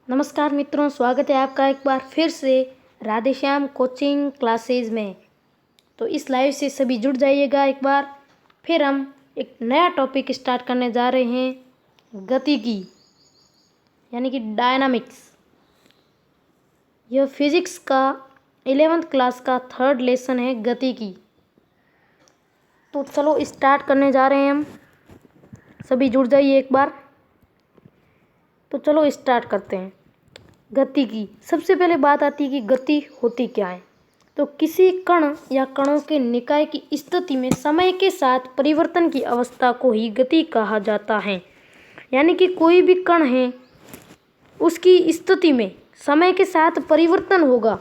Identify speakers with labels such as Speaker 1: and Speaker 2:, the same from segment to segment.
Speaker 1: नमस्कार मित्रों, स्वागत है आपका एक बार फिर से राधेश्याम कोचिंग क्लासेस में। तो इस लाइव से सभी जुड़ जाइएगा एक बार। फिर हम एक नया टॉपिक स्टार्ट करने जा रहे हैं, गतिकी यानी कि डायनामिक्स। यह फिजिक्स का 11th क्लास का 3rd लेसन है, गतिकी। तो चलो स्टार्ट करने जा रहे हैं हम, सभी जुड़ जाइए एक बार। तो चलो स्टार्ट करते हैं। गतिकी, सबसे पहले बात आती है कि गति होती क्या है। तो किसी कण या कणों के निकाय की स्थिति में समय के साथ परिवर्तन की अवस्था को ही गति कहा जाता है। यानी कि कोई भी कण है, उसकी स्थिति में समय के साथ परिवर्तन होगा,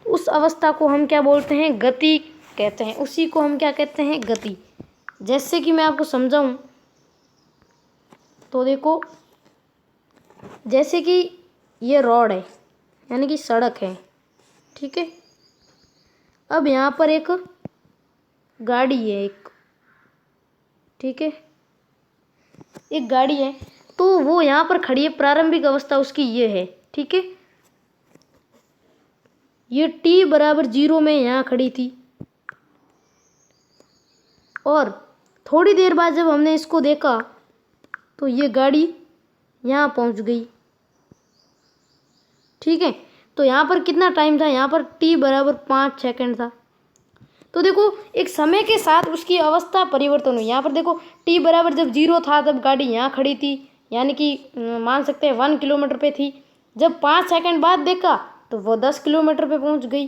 Speaker 1: उस अवस्था को हम क्या बोलते हैं, गति कहते हैं। उसी को हम क्या कहते हैं, गति। जैसे कि मैं आपको समझाऊं तो देखो, जैसे कि ये रोड है यानी कि सड़क है, ठीक है। अब यहाँ पर एक गाड़ी है, ठीक है, एक गाड़ी है, तो वो यहाँ पर खड़ी है। प्रारंभिक अवस्था उसकी ये है, ठीक है। ये t बराबर 0 में यहाँ खड़ी थी, और थोड़ी देर बाद जब हमने इसको देखा तो ये गाड़ी यहाँ पहुँच गई, ठीक है। तो यहाँ पर कितना टाइम था, यहाँ पर t बराबर 5 सेकंड था। तो देखो, एक समय के साथ उसकी अवस्था परिवर्तन हुई। यहाँ पर देखो, t बराबर जब 0 था तब गाड़ी यहाँ खड़ी थी, यानी कि मान सकते हैं 1 किलोमीटर पे थी। जब 5 सेकंड बाद देखा तो वो 10 किलोमीटर पे पहुँच गई।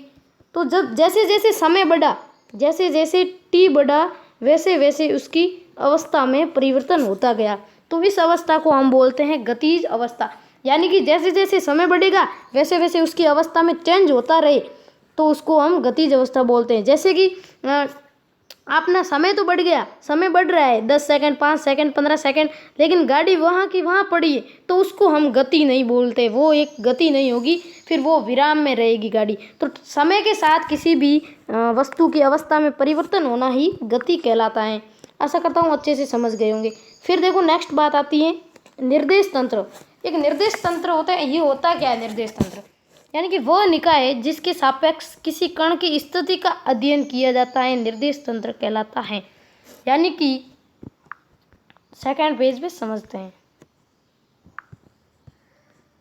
Speaker 1: तो जब जैसे जैसे समय बढ़ा, जैसे जैसे t बढ़ा, वैसे वैसे उसकी अवस्था में परिवर्तन होता गया। तो इस अवस्था को हम बोलते हैं गतिज अवस्था। यानी कि जैसे जैसे समय बढ़ेगा वैसे वैसे उसकी अवस्था में चेंज होता रहे, तो उसको हम गतिज अवस्था बोलते हैं। जैसे कि अपना समय तो बढ़ गया, समय बढ़ रहा है 10 सेकंड, 5 सेकंड, 15 सेकंड, लेकिन गाड़ी वहाँ की वहाँ पड़ी है, तो उसको हम गति नहीं बोलते। वो एक गति नहीं होगी, फिर वो विराम में रहेगी गाड़ी। तो समय के साथ किसी भी वस्तु की अवस्था में परिवर्तन होना ही गति कहलाता है। आशा करता हूँ अच्छे से समझ गए होंगे। फिर देखो, नेक्स्ट बात आती है निर्देश तंत्र। एक निर्देश तंत्र होता है। ये होता क्या है निर्देश तंत्र, यानी कि वह निकाय है जिसके सापेक्ष किसी कण की स्थिति का अध्ययन किया जाता है, निर्देश तंत्र कहलाता है। यानी कि सेकंड पेज पे समझते हैं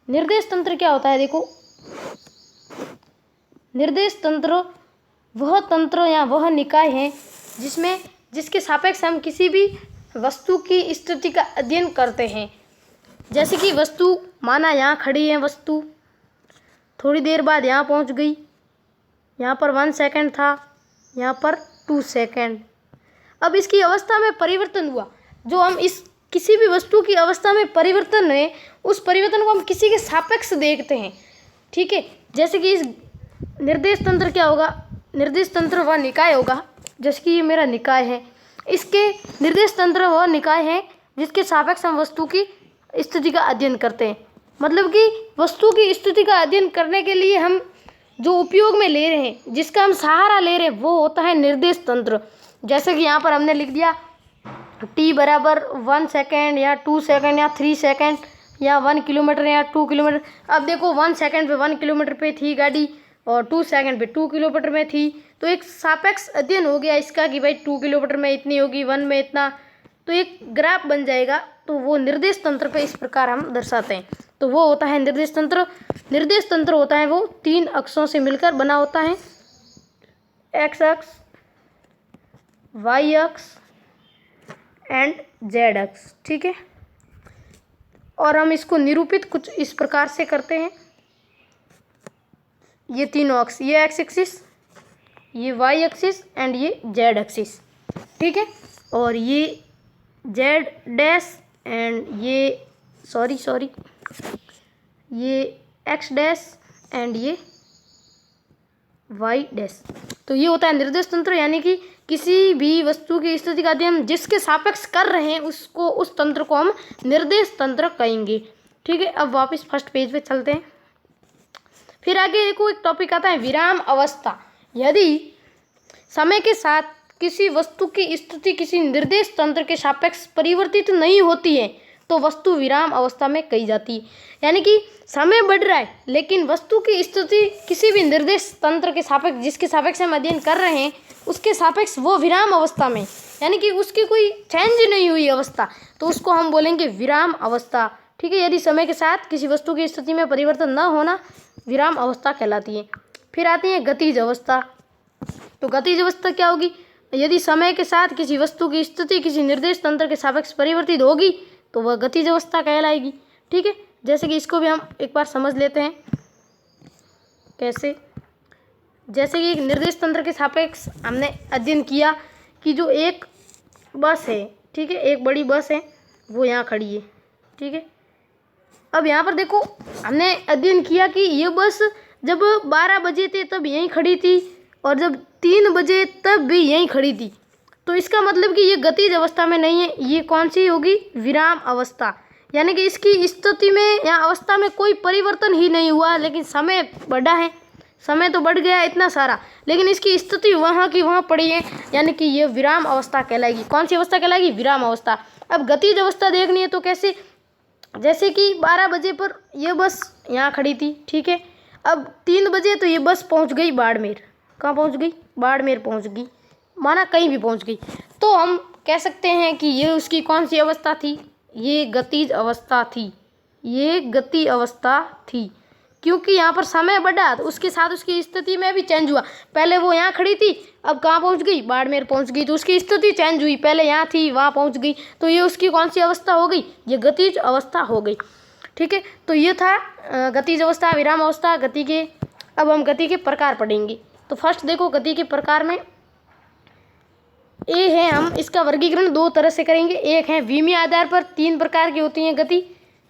Speaker 1: निर्देश तंत्र क्या होता है। देखो, निर्देश तंत्र वह तंत्र या वह निकाय है जिसके सापेक्ष हम किसी भी वस्तु की स्थिति का अध्ययन करते हैं। जैसे कि वस्तु, माना यहाँ खड़ी है वस्तु, थोड़ी देर बाद यहाँ पहुँच गई। यहाँ पर 1 सेकंड था, यहाँ पर 2 सेकंड। अब इसकी अवस्था में परिवर्तन हुआ। जो हम इस किसी भी वस्तु की अवस्था में परिवर्तन है, उस परिवर्तन को हम किसी के सापेक्ष देखते हैं, ठीक है। जैसे कि इस निर्देश तंत्र क्या होगा, निर्देश तंत्र वह निकाय होगा, जैसे कि ये मेरा निकाय है, इसके निर्देश तंत्र वह निकाय है जिसके सापेक्ष हम वस्तु की स्थिति का अध्ययन करते हैं। मतलब कि वस्तु की स्थिति का अध्ययन करने के लिए हम जो उपयोग में ले रहे हैं, जिसका हम सहारा ले रहे हैं, वो होता है निर्देश तंत्र। जैसे कि यहाँ पर हमने लिख दिया t बराबर 1 सेकेंड या 2 सेकेंड या 3 सेकेंड या 1 किलोमीटर या 2 किलोमीटर। अब देखो, 1 सेकेंड पे 1 किलोमीटर पे थी गाड़ी और 2 सेकेंड पे 2 किलोमीटर में थी। तो एक सापेक्ष अध्ययन हो गया इसका कि भाई 2 किलोमीटर में इतनी होगी, 1 में इतना। तो एक ग्राफ बन जाएगा। तो वो निर्देश तंत्र पे इस प्रकार हम दर्शाते हैं। तो वो होता है निर्देश तंत्र। निर्देश तंत्र होता है वो 3 अक्षों से मिलकर बना होता है, x अक्ष, y अक्ष एंड z अक्ष, ठीक है। और हम इसको निरूपित कुछ इस प्रकार से करते हैं। ये तीनों अक्ष, ये x एक्सिस, ये y एक्सिस एंड ये z एक्सिस, ठीक है। और ये z डैश एंड ये ये x डैश एंड ये y डैश। तो ये होता है निर्देश तंत्र। यानी कि किसी भी वस्तु की स्थिति का अध्ययन जिसके सापेक्ष कर रहे हैं, उसको, उस तंत्र को हम निर्देश तंत्र कहेंगे, ठीक है। अब वापस फर्स्ट पेज पे चलते हैं। फिर आगे देखो, एक टॉपिक आता है विराम अवस्था। यदि समय के साथ किसी वस्तु की स्थिति किसी निर्देश तंत्र के सापेक्ष परिवर्तित नहीं होती है, तो वस्तु विराम अवस्था में कही जाती है। यानी कि समय बढ़ रहा है लेकिन वस्तु की स्थिति किसी भी निर्देश तंत्र के सापेक्ष, जिसके सापेक्ष हम अध्ययन कर रहे हैं, उसके सापेक्ष वो विराम अवस्था में, यानी कि उसकी कोई चेंज नहीं हुई अवस्था, तो उसको हम बोलेंगे विराम अवस्था। ठीक है, यदि समय के साथ किसी वस्तु की स्थिति में परिवर्तन न होना विराम अवस्था कहलाती है। फिर आती है गतिज अवस्था। तो गतिज अवस्था क्या होगी? यदि समय के साथ किसी वस्तु की स्थिति किसी निर्देश तंत्र के सापेक्ष परिवर्तित होगी तो वह गतिज अवस्था कहलाएगी। ठीक है, जैसे कि इसको भी हम एक बार समझ लेते हैं। कैसे? जैसे कि एक निर्देश तंत्र के सापेक्ष हमने अध्ययन किया कि जो एक बस है, ठीक है, एक बड़ी बस है, वो यहाँ खड़ी है। ठीक है, अब यहाँ पर देखो हमने अध्ययन किया कि ये बस जब 12 बजे थे तब यहीं खड़ी थी और जब 3 बजे तब भी यहीं खड़ी थी। तो इसका मतलब कि ये गतिज अवस्था में नहीं है, ये कौन सी होगी? विराम अवस्था। यानी कि इसकी स्थिति में या अवस्था में कोई परिवर्तन ही नहीं हुआ, लेकिन समय बढ़ा है, समय तो बढ़ गया इतना सारा, लेकिन इसकी स्थिति वहाँ की वहाँ पड़ी है, यानी कि ये विराम अवस्था कहलाएगी। कौन सी अवस्था कहलाएगी? विराम अवस्था। अब गतिज अवस्था देखनी है तो कैसे? जैसे कि 12 बजे पर यह बस यहाँ खड़ी थी, ठीक है, अब 3 बजे तो ये बस पहुँच गई बाड़मेर। कहाँ पहुँच गई? बाड़मेर पहुँच गई, माना कहीं भी पहुँच गई, तो हम कह सकते हैं कि ये उसकी कौन सी अवस्था थी? ये गतिज अवस्था थी, ये गति अवस्था थी, क्योंकि यहाँ पर समय बढ़ा तो उसके साथ उसकी स्थिति में भी चेंज हुआ। पहले वो यहाँ खड़ी थी, अब कहाँ पहुँच गई? बाड़मेर पहुँच गई, तो उसकी स्थिति चेंज हुई, पहले यहाँ थी वहाँ पहुँच गई, तो ये उसकी कौन सी अवस्था हो गई? ये गतिज अवस्था हो गई। ठीक है, तो ये था गतिज अवस्था, विराम अवस्था, गति के। अब हम गति के प्रकार पढ़ेंगे। तो फर्स्ट देखो, गति के प्रकार में ए है, हम इसका वर्गीकरण 2 तरह से करेंगे। एक है विमीय आधार पर, 3 प्रकार की होती हैं गति,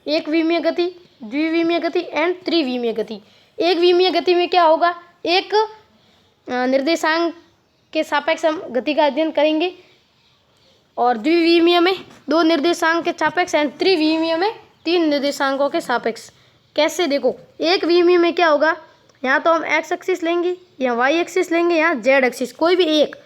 Speaker 1: एक विमीय गति, द्विविमीय गति एंड त्रिविमीय गति। एक विमीय गति में क्या होगा? एक निर्देशांक के सापेक्ष हम गति का अध्ययन करेंगे, और द्विविमीय में 2 निर्देशांक के सापेक्ष एंड त्रिविमीय में 3 निर्देशांकों के सापेक्ष। कैसे? देखो, एक विमीय में क्या होगा? यहाँ तो हम एक्स एक्सिस लेंगे, या वाई एक्सिस लेंगे, यहाँ जेड एक्सिस, कोई भी एक।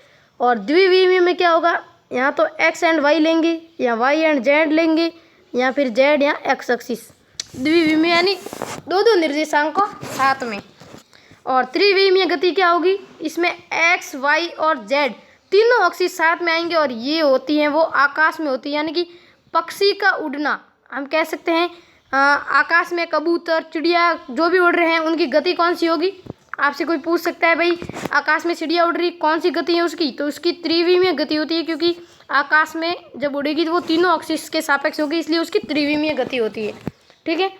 Speaker 1: और द्विविमीय में क्या होगा? यहाँ तो एक्स एंड वाई लेंगे, या वाई एंड जेड लेंगे, या फिर जेड या एक्स एक्सिस। द्विविमीय यानी 2 निर्देशांकों साथ में। और त्रिविमीय गति क्या होगी? इसमें एक्स, वाई और जेड तीनों एक्सिस साथ में आएंगे, और ये होती हैं वो आकाश में होती है, यानी कि पक्षी का उड़ना। हम कह सकते हैं आकाश में कबूतर, चिड़िया जो भी उड़ रहे हैं उनकी गति कौन सी होगी? आपसे कोई पूछ सकता है भाई आकाश में चिड़िया उड़ रही, कौन सी गति है उसकी? तो उसकी त्रिविमीय गति होती है, क्योंकि आकाश में जब उड़ेगी तो वो तीनों एक्सिस के सापेक्ष होगी, इसलिए उसकी त्रिविमीय गति होती है। ठीक है,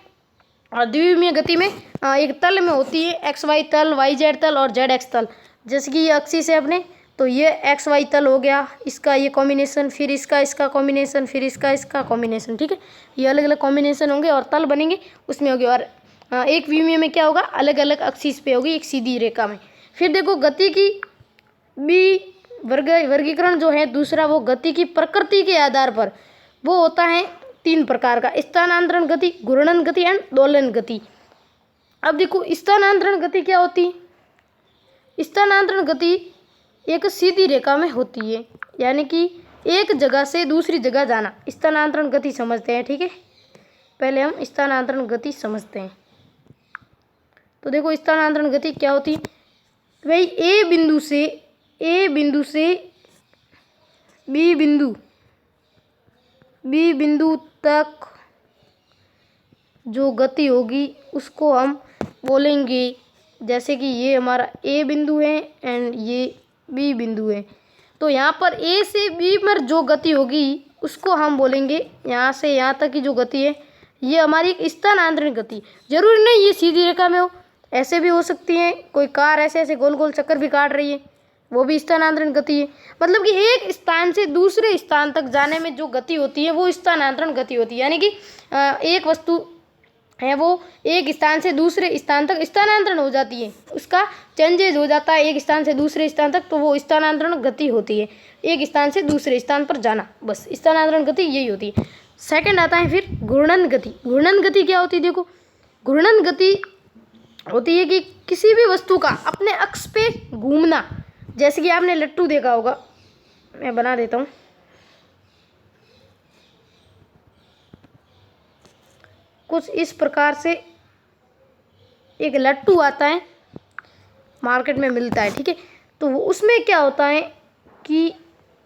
Speaker 1: और द्विविमीय गति में एक तल में होती है, एक्स वाई तल, वाई जेड तल और जेड एक्स तल। जैसे कि ये एक्सिस है अपने, तो ये एक्स वाई तल हो गया, इसका ये कॉम्बिनेशन, फिर इसका कॉम्बिनेशन, फिर इसका कॉम्बिनेशन। ठीक है, ये अलग अलग कॉम्बिनेशन होंगे और तल बनेंगे, उसमें होगी। और एक विमीय में क्या होगा? अलग अलग एक्सिस पे होगी, एक सीधी रेखा में। फिर देखो, गति की भी वर्गीकरण जो है दूसरा, वो गति की प्रकृति के आधार पर वो होता है 3 प्रकार का: स्थानांतरण गति, घूर्णन गति एंड दोलन गति। अब देखो, स्थानांतरण गति क्या होती है? स्थानांतरण गति एक सीधी रेखा में होती है, यानी कि एक जगह से दूसरी जगह जाना, स्थानांतरण गति समझते हैं। ठीक है, पहले हम स्थानांतरण गति समझते हैं। तो देखो, स्थानांतरण गति क्या होती है भाई? ए बिंदु से बी बिंदु तक जो गति होगी उसको हम बोलेंगे, जैसे कि ये हमारा ए बिंदु है एंड ये बी बिंदु है, तो यहाँ पर ए से बी पर जो गति होगी उसको हम बोलेंगे, यहाँ से यहाँ तक की जो गति है ये हमारी एक स्थानांतरण गति। जरूरी नहीं ये सीधी रेखा में हो, ऐसे भी हो सकती है। कोई कार ऐसे ऐसे गोल गोल चक्कर भी काट रही है, वो भी स्थानांतरण गति है। मतलब कि एक स्थान से दूसरे स्थान तक जाने में जो गति होती है वो स्थानांतरण गति होती है, यानी कि एक वस्तु है वो एक स्थान से दूसरे स्थान तक स्थानांतरण हो जाती है, उसका चेंजेज हो जाता है एक स्थान से दूसरे स्थान तक, तो वो स्थानांतरण गति होती है, एक स्थान से दूसरे स्थान पर जाना, बस स्थानांतरण गति यही होती है। सेकंड आता है फिर घूर्णन गति। घूर्णन गति क्या होती है? देखो, घूर्णन गति होती है कि किसी भी वस्तु का अपने अक्ष पे घूमना। जैसे कि आपने लट्टू देखा होगा, मैं बना देता हूँ। कुछ इस प्रकार से एक लट्टू आता है, मार्केट में मिलता है, ठीक है। तो उसमें क्या होता है कि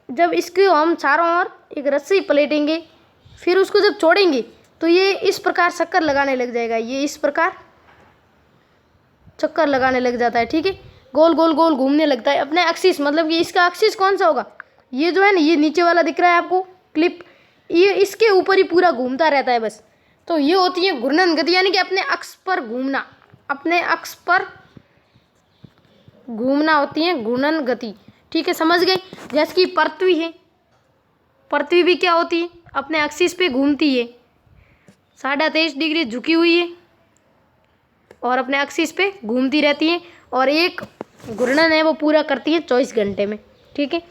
Speaker 1: जब इसको हम चारों ओर एक रस्सी पलटेंगे, फिर उसको जब छोड़ेंगे तो ये इस प्रकार चक्कर लगाने लग जाएगा, ये इस प्रकार चक्कर लगाने लग जाता है, ठीक है। गोल गोल गोल घूमने लगता है अपने एक्सिस, मतलब कि इसका एक्सिस कौन सा होगा, ये जो है ना, ये नीचे वाला दिख रहा है आपको क्लिप, ये इसके ऊपर ही पूरा घूमता रहता है बस। तो ये होती है घूर्णन गति, यानी कि अपने अक्ष पर घूमना, अपने अक्ष पर घूमना होती है घूर्णन गति, ठीक है, समझ गए। जैसे कि पृथ्वी है, पृथ्वी भी क्या होती है, अपने एक्सिस पे घूमती है, 23.5 डिग्री झुकी हुई है और अपने एक्सिस पे घूमती रहती है, और एक घूर्णन है वो पूरा करती है 24 घंटे में, ठीक है।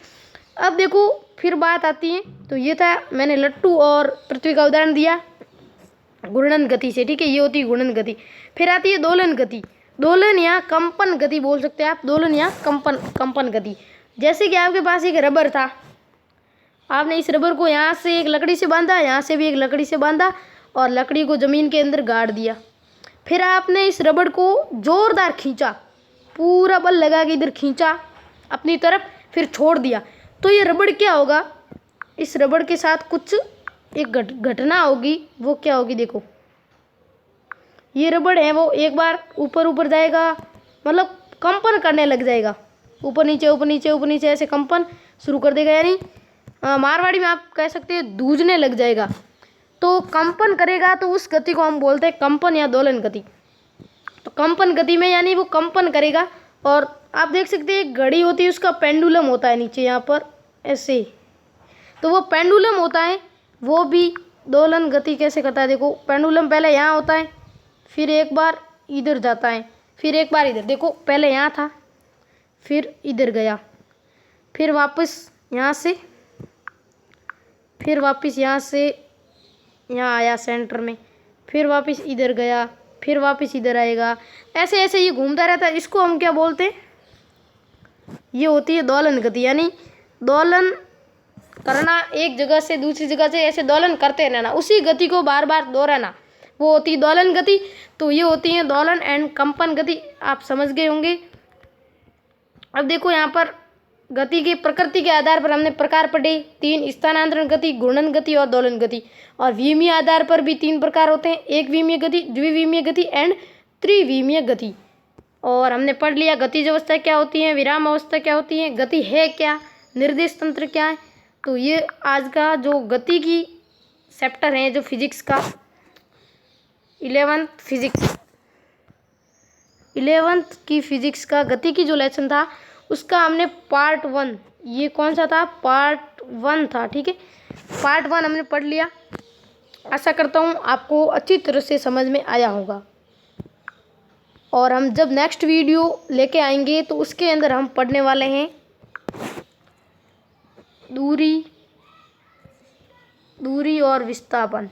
Speaker 1: अब देखो फिर बात आती है, तो ये था मैंने लट्टू और पृथ्वी का उदाहरण दिया घूर्णन गति से, ठीक है, ये होती है घूर्णन गति। फिर आती है दोलन गति, दोलन या कंपन गति बोल सकते हैं आप, दोलन या कंपन गति। जैसे कि आपके पास एक रबर था, आपने इस रबर को यहाँ से एक लकड़ी से बांधा, यहाँ से भी एक लकड़ी से बांधा और लकड़ी को ज़मीन के अंदर गाड़ दिया। फिर आपने इस रबड़ को ज़ोरदार खींचा, पूरा बल लगा के इधर खींचा अपनी तरफ, फिर छोड़ दिया। तो ये रबड़ क्या होगा, इस रबड़ के साथ कुछ एक घटना होगी, वो क्या होगी, देखो ये रबड़ है वो एक बार ऊपर ऊपर जाएगा, मतलब कंपन करने लग जाएगा, ऊपर नीचे ऊपर नीचे ऊपर नीचे ऐसे कंपन शुरू कर देगा, यानी मारवाड़ी में आप कह सकते हैं दूझने लग जाएगा। तो कंपन करेगा तो उस गति को हम बोलते हैं कंपन या दोलन गति। तो कंपन गति में यानी वो कंपन करेगा, और आप देख सकते हैं एक घड़ी होती है, उसका पेंडुलम होता है नीचे यहाँ पर ऐसे, तो वो पेंडुलम होता है, वो भी दोलन गति कैसे करता है, देखो पेंडुलम पहले यहाँ होता है, फिर एक बार इधर जाता है, फिर एक बार इधर, देखो पहले यहाँ था, फिर इधर गया, फिर वापस यहाँ से, फिर वापस यहाँ से यहाँ आया सेंटर में, फिर वापस इधर गया, फिर वापस इधर आएगा, ऐसे ऐसे ये घूमता रहता है। इसको हम क्या बोलते हैं, ये होती है दोलन गति, यानी दोलन करना, एक जगह से दूसरी जगह से ऐसे दोलन करते रहना, उसी गति को बार बार दोहराना, वो होती है दोलन गति। तो ये होती है दोलन एंड कंपन गति, आप समझ गए होंगे। अब देखो यहाँ पर गति की प्रकृति के आधार पर हमने प्रकार पढ़े, 3 स्थानांतरण गति, घूर्णन गति और दोलन गति, और विमीय आधार पर भी 3 प्रकार होते हैं, एक विमीय गति, द्विविमीय गति एंड त्रिविमीय गति। और हमने पढ़ लिया गतिज अवस्था क्या होती है, विराम अवस्था क्या होती है, गति है क्या, निर्देश तंत्र क्या है। तो ये आज का जो गति की चैप्टर है, जो फिजिक्स का 11th की फिजिक्स का गति की जो लेसन था, उसका हमने पार्ट 1, ये कौन सा था, पार्ट 1 था, ठीक है, पार्ट 1 हमने पढ़ लिया। आशा करता हूँ आपको अच्छी तरह से समझ में आया होगा, और हम जब नेक्स्ट वीडियो लेके आएंगे तो उसके अंदर हम पढ़ने वाले हैं दूरी और विस्थापन।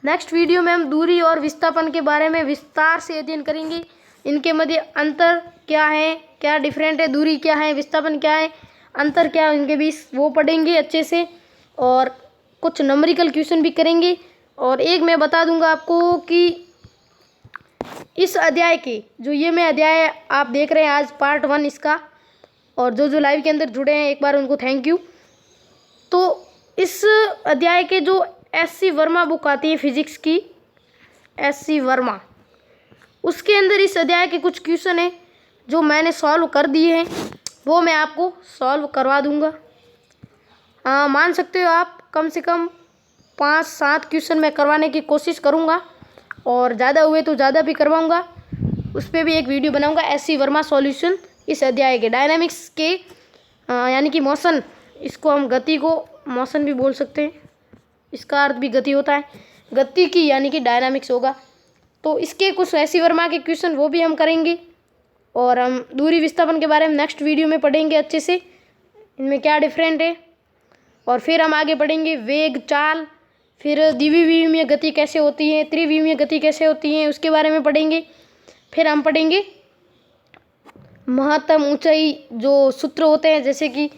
Speaker 1: नेक्स्ट वीडियो में हम दूरी और विस्थापन के बारे में विस्तार से अध्ययन करेंगे, इनके मध्य अंतर क्या है, क्या डिफरेंट है, दूरी क्या है, विस्थापन क्या है, अंतर क्या है इनके बीच, वो पढ़ेंगे अच्छे से, और कुछ नंबरिकल क्वेश्चन भी करेंगे। और एक मैं बता दूंगा आपको कि इस अध्याय के जो ये मैं अध्याय आप देख रहे हैं आज पार्ट 1 इसका, और जो लाइव के अंदर जुड़े हैं एक बार उनको थैंक यू। तो इस अध्याय के जो SC वर्मा बुक आती है फिजिक्स की, SC वर्मा, उसके अंदर इस अध्याय के कुछ क्वेश्चन हैं जो मैंने सॉल्व कर दिए हैं, वो मैं आपको सॉल्व करवा दूंगा। मान सकते हो आप, कम से कम 5-7 क्वेश्चन मैं करवाने की कोशिश करूंगा, और ज़्यादा हुए तो ज़्यादा भी करवाऊंगा, उस पर भी एक वीडियो बनाऊंगा। SC वर्मा सॉल्यूशन इस अध्याय के डायनामिक्स के, यानी कि मोशन, इसको हम गति को मोशन भी बोल सकते हैं, इसका अर्थ भी गति होता है, गति की यानी कि डायनामिक्स होगा। तो इसके कुछ SC वर्मा के क्वेश्चन वो भी हम करेंगे, और हम दूरी विस्थापन के बारे में नेक्स्ट वीडियो में पढ़ेंगे अच्छे से, इनमें क्या डिफरेंट है। और फिर हम आगे पढ़ेंगे वेग, चाल, फिर द्विविमीय गति कैसे होती है, त्रिविमीय गति कैसे होती है, उसके बारे में पढ़ेंगे। फिर हम पढ़ेंगे महत्तम ऊंचाई जो सूत्र होते हैं, जैसे कि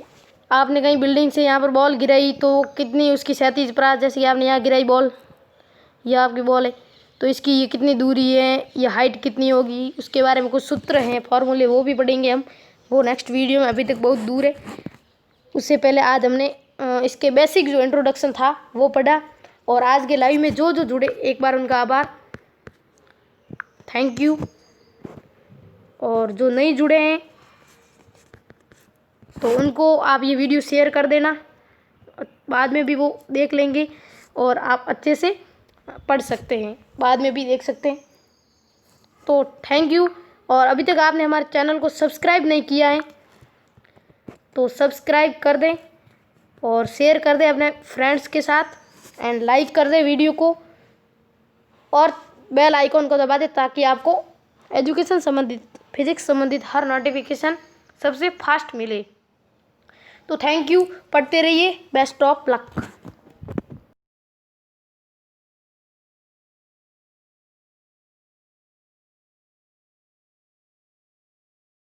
Speaker 1: आपने कहीं बिल्डिंग से यहाँ पर बॉल गिराई तो कितनी उसकी क्षैतिज परास, जैसे कि आपने यहाँ गिराई बॉल, यह आपकी बॉल है, तो इसकी ये कितनी दूरी है, ये हाइट कितनी होगी, उसके बारे में कुछ सूत्र हैं, फॉर्मूले, वो भी पढ़ेंगे हम। वो नेक्स्ट वीडियो में, अभी तक बहुत दूर है। उससे पहले आज हमने इसके बेसिक जो इंट्रोडक्शन था वो पढ़ा। और आज के लाइव में जो जो जुड़े, एक बार उनका आभार, थैंक यू। और जो नहीं जुड़े हैं तो उनको आप ये वीडियो शेयर कर देना, बाद में भी वो देख लेंगे और आप अच्छे से पढ़ सकते हैं, बाद में भी देख सकते हैं। तो थैंक यू। और अभी तक आपने हमारे चैनल को सब्सक्राइब नहीं किया है तो सब्सक्राइब कर दें और शेयर कर दें अपने फ्रेंड्स के साथ एंड लाइक कर दें वीडियो को और बेल आइकॉन को दबा दें ताकि आपको एजुकेशन संबंधित, फिजिक्स संबंधित हर नोटिफिकेशन सबसे फास्ट मिले। तो थैंक यू, पढ़ते रहिए, बेस्ट ऑफ लक।